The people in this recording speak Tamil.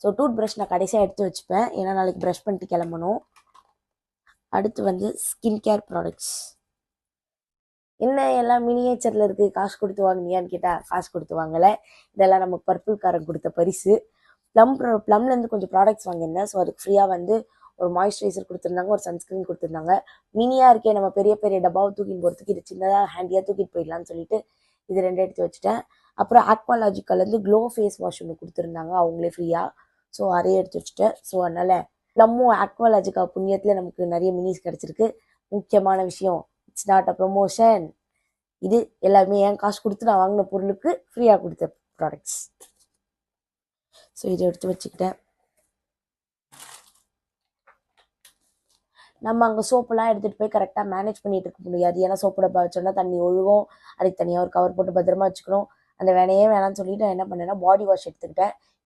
ஸோ டூத் ப்ரஷ் நான் கடைசியாக எடுத்து வச்சுப்பேன், ஏன்னா நாளைக்கு ப்ரஷ் பண்ணிட்டு கிளம்பணும். அடுத்து வந்து ஸ்கின் கேர் ப்ராடக்ட்ஸ். என்ன எல்லாம் மினியேச்சரில் இருக்குது, காசு கொடுத்து வாங்கினியான்னு கேட்டால் காசு கொடுத்து வாங்கலை. இதெல்லாம் நம்ம பர்பிள் காரன் கொடுத்த பரிசு. ப்ளம்லேருந்து கொஞ்சம் ப்ராடக்ட்ஸ் வாங்கியிருந்தேன். ஸோ அதுக்கு ஃப்ரீயாக வந்து ஒரு மாய்ஸ்சரைசர் கொடுத்துருந்தாங்க, ஒரு சன்ஸ்க்ரீன் கொடுத்துருந்தாங்க. மினியாக இருக்கே, நம்ம பெரிய பெரிய டப்பாவை தூக்கிட்டு போகிறதுக்கு இது சின்னதாக ஹேண்டியாக தூக்கிட்டு போயிடலான்னு சொல்லிட்டு இது 2 எடுத்து வச்சுட்டேன். அப்புறம் ஆக்வாலாஜிக்கல்லேருந்து க்ளோ ஃபேஸ் வாஷ் ஒன்று கொடுத்துருந்தாங்க அவங்களே ஃப்ரீயாக. ஸோ அதையே எடுத்து வச்சுட்டேன். ஸோ அதனால் ப்ளம்மும் ஆக்வாலாஜிக்கா புண்ணியத்தில் நமக்கு நிறைய மினிஸ் கிடச்சிருக்கு. முக்கியமான விஷயம், இட்ஸ் நாட் அ ப்ரொமோஷன், இது எல்லாமே என் காசு கொடுத்து நான் வாங்கின பொருளுக்கு ஃப்ரீயாக கொடுத்த ப்ராடக்ட்ஸ். ஸோ இதை எடுத்து வச்சுக்கிட்டேன். நம்ம அங்கே சோப்பெல்லாம் எடுத்துகிட்டு போய் கரெக்டாக மேனேஜ் பண்ணிட்டு இருக்க முடியாது, ஏன்னா சோப்பு டப்பா வச்சோன்னா தண்ணி ஒழுகும், அதுக்கு தனியாக ஒரு கவர் போட்டு பத்திரமா வச்சுக்கணும். அந்த வேலையே வேணாம்னு சொல்லிட்டு நான் என்ன பண்ணேன்னா பாடி வாஷ் எடுத்துக்கிட்டேன்.